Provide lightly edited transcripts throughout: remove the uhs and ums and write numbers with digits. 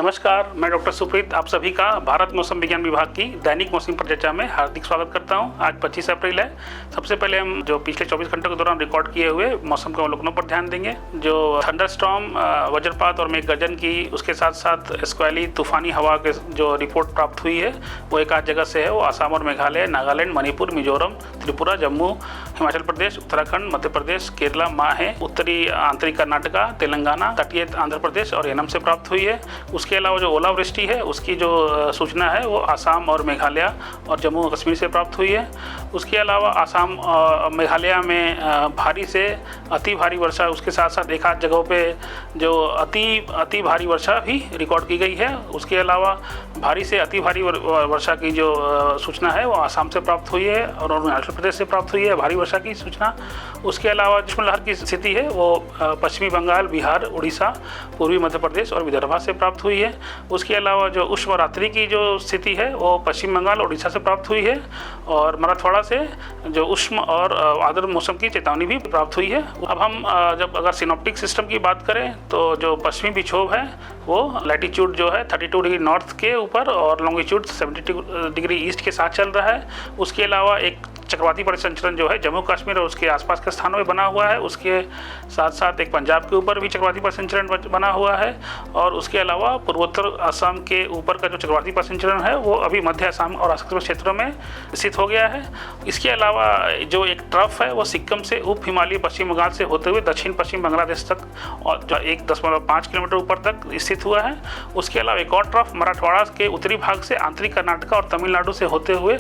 नमस्कार, मैं डॉक्टर सुप्रीत आप सभी का भारत मौसम विज्ञान विभाग की दैनिक मौसम परिचर्चा में हार्दिक स्वागत करता हूं। आज 25 अप्रैल है। सबसे पहले हम जो पिछले 24 घंटों के दौरान रिकॉर्ड किए हुए मौसम के अवलोकनों पर ध्यान देंगे। जो थंडरस्टॉर्म, वज्रपात और मेघ गर्जन की, उसके साथ साथ स्क्वैली तूफानी हवा के जो रिपोर्ट प्राप्त हुई है वो एक आध जगह से है। वो आसाम और मेघालय, नागालैंड, मणिपुर, मिजोरम, त्रिपुरा, जम्मू, हिमाचल प्रदेश, उत्तराखंड, मध्य प्रदेश, केरला, माहे, उत्तरी आंतरिक कर्नाटका, तेलंगाना, तटीय आंध्र प्रदेश और एनम से प्राप्त हुई है। उसके अलावा जो ओलावृष्टि है उसकी जो सूचना है वो आसाम और मेघालय और जम्मू और कश्मीर से प्राप्त हुई है। उसके अलावा आसाम और मेघालय में भारी से अति भारी वर्षा, उसके साथ साथ एक आध जगहों पे जो अति भारी वर्षा भी रिकॉर्ड की गई है। उसके अलावा भारी से अति भारी वर्षा की जो सूचना है वो आसाम से प्राप्त हुई है और अरुणाचल प्रदेश से प्राप्त हुई है भारी वर्षा की सूचना। उसके अलावा ग्रीष्म लहर की स्थिति है वो पश्चिमी बंगाल, बिहार, उड़ीसा, पूर्वी मध्य प्रदेश और विदर्भा से प्राप्त हुई है। उसके अलावा जो उष्ण रात्रि की जो स्थिति है वो पश्चिम बंगाल, उड़ीसा से प्राप्त हुई है और मराठवाड़ा से जो उष्ण और आर्द्र मौसम की चेतावनी भी प्राप्त हुई है। अब हम जब अगर सिनॉप्टिक सिस्टम की बात करें तो जो पश्चिमी विक्षोभ है वो लैटीट्यूड जो है 32 डिग्री नॉर्थ के ऊपर और लॉन्गिट्यूड 72 डिग्री ईस्ट के साथ चल रहा है। उसके अलावा एक चक्रवाती परिसंचरण जो है जम्मू कश्मीर और उसके आसपास के स्थानों में बना हुआ है। उसके साथ साथ एक पंजाब के ऊपर भी चक्रवाती परिसंचरण बना हुआ है और उसके अलावा पूर्वोत्तर असम के ऊपर का जो चक्रवाती परिसंचरण है वो अभी मध्य असम और आसपास क्षेत्रों में स्थित हो गया है। इसके अलावा जो एक ट्रफ है वो सिक्किम से उप हिमालय पश्चिम बंगाल से होते हुए दक्षिण पश्चिम बांग्लादेश तक और जो 1.5 किलोमीटर ऊपर तक स्थित हुआ है। उसके अलावा एक और ट्रफ मराठवाड़ा के उत्तरी भाग से आंतरिक कर्नाटका और तमिलनाडु से होते हुए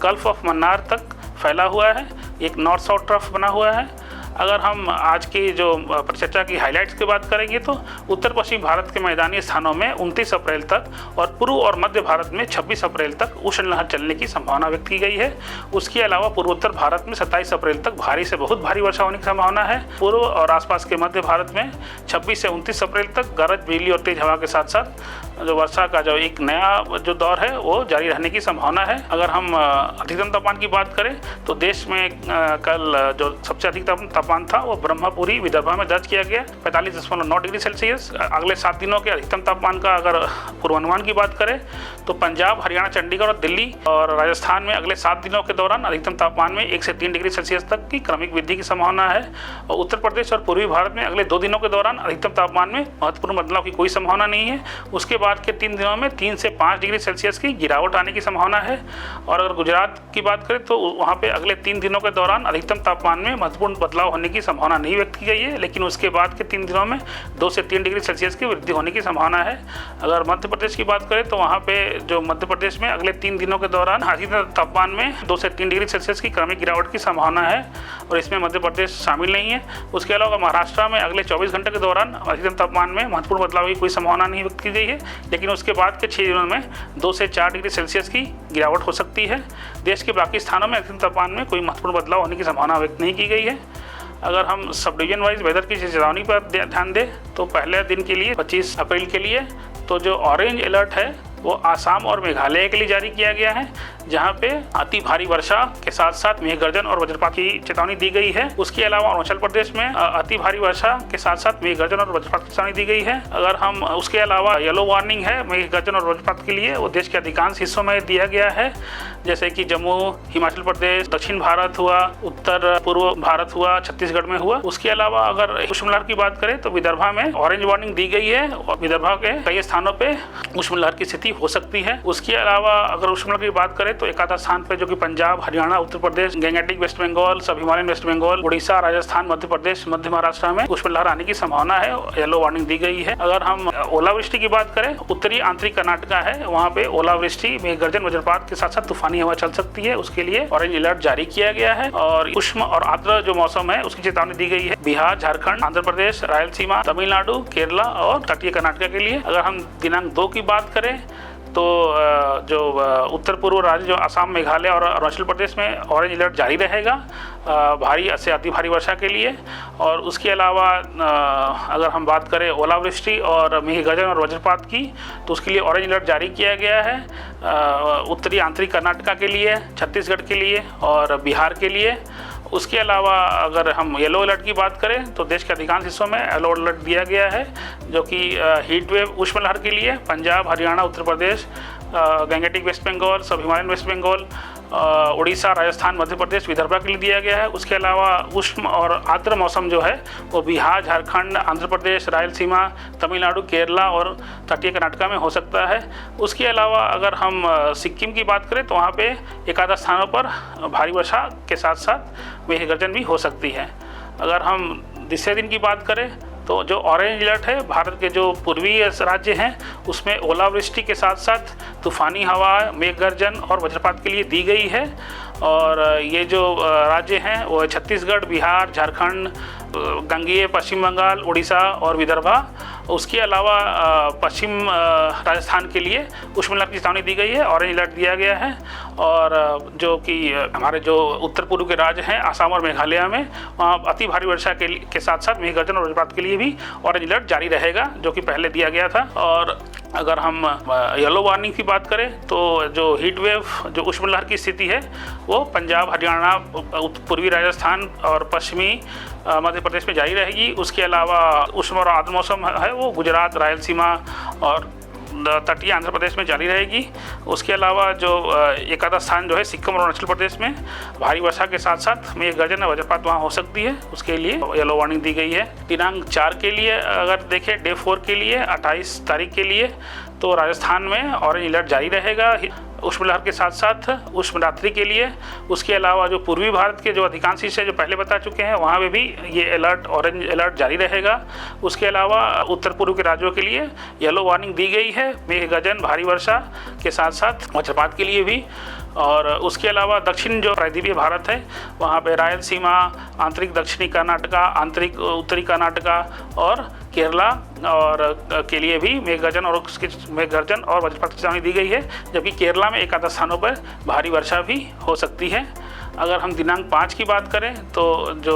गल्फ ऑफ मन्नार तक फैला हुआ है। एक नॉर्थ साउथ ट्रफ बना हुआ है। अगर हम आज की जो परिचर्चा की हाइलाइट्स की बात करेंगे तो उत्तर पश्चिम भारत के मैदानी स्थानों में 29 अप्रैल तक और पूर्व और मध्य भारत में 26 अप्रैल तक उष्ण लहर चलने की संभावना व्यक्त की गई है। उसके अलावा पूर्वोत्तर भारत में 27 अप्रैल तक भारी से बहुत भारी वर्षा होने की संभावना है। पूर्व और आसपास के मध्य भारत में 26 से 29 अप्रैल तक गरज, बिजली और तेज हवा के साथ साथ जो वर्षा का जो एक नया जो दौर है वो जारी रहने की संभावना है। अगर हम अधिकतम तापमान की बात करें तो देश में कल जो सबसे अधिक तापमान था वो ब्रह्मपुरी, विदर्भा में दर्ज किया गया 45.9 डिग्री सेल्सियस। अगले 7 दिनों के अधिकतम तापमान का अगर पूर्वानुमान की बात करें तो पंजाब, हरियाणा, चंडीगढ़ और दिल्ली और राजस्थान में अगले 7 दिनों के दौरान अधिकतम तापमान में 1 से 3 डिग्री सेल्सियस तक की क्रमिक वृद्धि की संभावना है। और उत्तर प्रदेश और पूर्वी भारत में अगले 2 दिनों के दौरान अधिकतम तापमान में महत्वपूर्ण बदलाव की कोई संभावना नहीं है। उसके बाद के 3 दिनों में 3 से 5 डिग्री सेल्सियस की गिरावट आने की संभावना है। और अगर गुजरात की बात करें तो वहाँ पे अगले 3 दिनों के दौरान अधिकतम तापमान में महत्वपूर्ण बदलाव होने की संभावना नहीं व्यक्त की गई है, लेकिन उसके बाद के 3 दिनों में 2 से 3 डिग्री सेल्सियस की वृद्धि होने की संभावना है। अगर मध्य प्रदेश की बात करें तो वहाँ पे जो मध्य प्रदेश में अगले 3 दिनों के दौरान अधिकतम तापमान में 2 से 3 डिग्री सेल्सियस की क्रमिक गिरावट की संभावना है और इसमें मध्य प्रदेश शामिल नहीं है। उसके अलावा महाराष्ट्र में अगले 24 घंटे के दौरान अधिकतम तापमान में महत्वपूर्ण बदलाव की कोई संभावना नहीं व्यक्त की गई है, लेकिन उसके बाद के 6 दिनों में 2 से 4 डिग्री सेल्सियस की गिरावट हो सकती है। देश के बाकी स्थानों में अधिकतम तापमान में कोई महत्वपूर्ण बदलाव होने की संभावना व्यक्त नहीं की गई है। अगर हम सब डिवीजन वाइज वेदर की चेतावनी पर ध्यान दें तो पहले दिन के लिए 25 अप्रैल के लिए तो जो ऑरेंज अलर्ट है वो आसाम और मेघालय के लिए जारी किया गया है, जहां पे अति भारी वर्षा के साथ साथ मेघ गर्जन और वज्रपात की चेतावनी दी गई है। उसके अलावा अरुणाचल प्रदेश में अति भारी वर्षा के साथ साथ मेघ गर्जन और वज्रपात की चेतावनी दी गई है। अगर हम उसके अलावा येलो वार्निंग है मेघ गर्जन और वज्रपात के लिए, वो देश के अधिकांश हिस्सों में दिया गया है, जैसे कि जम्मू, हिमाचल प्रदेश, दक्षिण भारत हुआ, उत्तर पूर्व भारत हुआ, छत्तीसगढ़ में हुआ। उसके अलावा अगर उष्ण लहर की बात करें तो विदर्भा में ऑरेंज वार्निंग दी गई है और विदर्भा के कई स्थानों पर उष्ण लहर की स्थिति हो सकती है। उसके अलावा अगर उष्ण लहर की बात करें तो एक आधा स्थान पे जो कि पंजाब, हरियाणा, उत्तर प्रदेश, गंगेटिक वेस्ट बंगाल, सब हिमालयन वेस्ट बंगाल, उड़ीसा, राजस्थान, मध्य प्रदेश, मध्य महाराष्ट्र में उष्ण लहर आने की संभावना है, येलो वार्निंग दी गई है। अगर हम ओलावृष्टि की बात करें, उत्तरी आंतरिक कर्नाटका है वहाँ पे ओलावृष्टि, मेघ गर्जन, वज्रपात के साथ साथ तूफानी हवा चल सकती है, उसके लिए ऑरेंज अलर्ट जारी किया गया है। और उष्ण और आर्द्र जो मौसम है उसकी चेतावनी दी गई है बिहार, झारखंड, आंध्र प्रदेश, रायलसीमा, तमिलनाडु, केरला और तटीय कर्नाटका के लिए। अगर हम दिनांक 2 की बात करें तो जो उत्तर पूर्व राज्य जो असम, मेघालय और अरुणाचल प्रदेश में ऑरेंज अलर्ट जारी रहेगा भारी से अति भारी वर्षा के लिए। और उसके अलावा अगर हम बात करें ओलावृष्टि और मेघ गर्जन और वज्रपात की तो उसके लिए ऑरेंज अलर्ट जारी किया गया है उत्तरी आंतरिक कर्नाटका के लिए, छत्तीसगढ़ के लिए और बिहार के लिए। उसके अलावा अगर हम येलो अलर्ट की बात करें तो देश के अधिकांश हिस्सों में येलो अलर्ट दिया गया है, जो कि हीट वेव उष्ण लहर के लिए पंजाब, हरियाणा, उत्तर प्रदेश, गंगेटिक वेस्ट बंगाल, सब हिमालयन वेस्ट बंगाल, उड़ीसा, राजस्थान, मध्य प्रदेश, विदर्भ के लिए दिया गया है। उसके अलावा उष्ण और आर्द्र मौसम जो है वो बिहार, झारखंड, आंध्र प्रदेश, रायलसीमा, तमिलनाडु, केरला और तटीय कर्नाटका में हो सकता है। उसके अलावा अगर हम सिक्किम की बात करें तो वहाँ पे एकाध स्थानों पर भारी वर्षा के साथ साथ मेघ गर्जन भी हो सकती है। अगर हम दूसरे दिन की बात करें तो जो ऑरेंज अलर्ट है भारत के जो पूर्वी राज्य हैं उसमें ओलावृष्टि के साथ साथ तूफ़ानी हवा, मेघ गर्जन और वज्रपात के लिए दी गई है। और ये जो राज्य हैं वो छत्तीसगढ़, बिहार, झारखंड, गंगेय पश्चिम बंगाल, उड़ीसा और विदर्भा। उसके अलावा पश्चिम राजस्थान के लिए उष्ण लहर की चेतावनी दी गई है, ऑरेंज अलर्ट दिया गया है। और जो कि हमारे जो उत्तर पूर्व के राज्य हैं आसाम और मेघालय में, वहाँ अति भारी वर्षा के साथ साथ मेघ गर्जन और वज्रपात के लिए भी ऑरेंज अलर्ट जारी रहेगा, जो कि पहले दिया गया था। और अगर हम येलो वार्निंग की बात करें तो जो हीट वेव, जो उष्ण लहर की स्थिति है वो पंजाब, हरियाणा, पूर्वी राजस्थान और पश्चिमी मध्य प्रदेश में जारी रहेगी। उसके अलावा उष्ण और आर्द्र मौसम है वो गुजरात, रायलसीमा और तटीय आंध्र प्रदेश में जारी रहेगी। उसके अलावा जो एक आधा स्थान जो है सिक्किम और अरुणाचल प्रदेश में भारी वर्षा के साथ साथ मेघ गर्जन और वज्रपात वहाँ हो सकती है, उसके लिए येलो वार्निंग दी गई है। दिनांक 4 के लिए अगर देखें, डे 4 के लिए 28 तारीख के लिए तो राजस्थान में ऑरेंज अलर्ट जारी रहेगा उष्ण लहर के साथ साथ उष्ण रात्रि के लिए। उसके अलावा जो पूर्वी भारत के जो अधिकांश हिस्से जो पहले बता चुके हैं वहाँ पे भी ये अलर्ट, ऑरेंज अलर्ट जारी रहेगा। उसके अलावा उत्तर पूर्व के राज्यों के लिए येलो वार्निंग दी गई है मेघ गर्जन, भारी वर्षा के साथ साथ वज्रपात के लिए भी। और उसके अलावा दक्षिण जो प्रायद्वीपीय भारत है वहाँ पे रायलसीमा, आंतरिक दक्षिणी कर्नाटका, आंतरिक उत्तरी कर्नाटका और केरला और के लिए भी मेघ गर्जन और वज्रपात की चेतावनी दी गई है, जबकि केरला में एक आध स्थानों पर भारी वर्षा भी हो सकती है। अगर हम दिनांक 5 की बात करें तो जो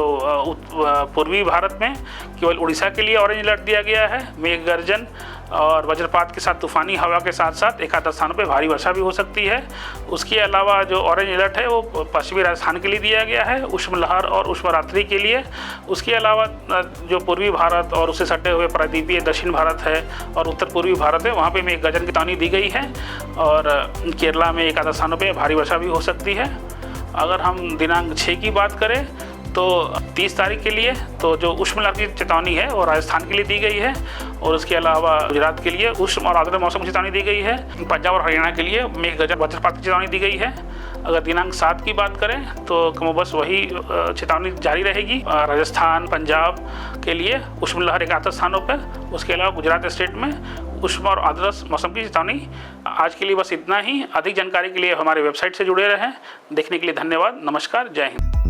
पूर्वी भारत में केवल उड़ीसा के लिए ऑरेंज अलर्ट दिया गया है, मेघ गर्जन और वज्रपात के साथ तूफ़ानी हवा के साथ साथ एक आध स्थानों पर भारी वर्षा भी हो सकती है। उसके अलावा जो ऑरेंज अलर्ट है वो पश्चिमी राजस्थान के लिए दिया गया है उष्ण लहर और उष्ण रात्रि के लिए। उसके अलावा जो पूर्वी भारत और उससे सटे हुए प्रायद्वीपीय दक्षिण भारत है और उत्तर पूर्वी भारत है वहाँ पे मेघ गर्जन की चेतावनी दी गई है और केरला में एक आध स्थानों पर भारी वर्षा भी हो सकती है। अगर हम दिनांक 6 की बात करें तो 30 तारीख के लिए तो जो उष्ण लहर की चेतावनी है वो राजस्थान के लिए दी गई है और उसके अलावा गुजरात के लिए उष्ण और आर्द्र मौसम की चेतावनी दी गई है। पंजाब और हरियाणा के लिए मेघ गर्जन वज्रपात की चेतावनी दी गई है। अगर दिनांक 7 की बात करें तो कमोबस वही चेतावनी जारी रहेगी राजस्थान, पंजाब के लिए उष्ण लहर एक आध स्थानों पर। उसके अलावा गुजरात स्टेट में उष्ण और आर्द्र मौसम की चेतावनी। आज के लिए बस इतना ही। अधिक जानकारी के लिए हमारे वेबसाइट से जुड़े रहें। देखने के लिए धन्यवाद। नमस्कार, जय हिंद।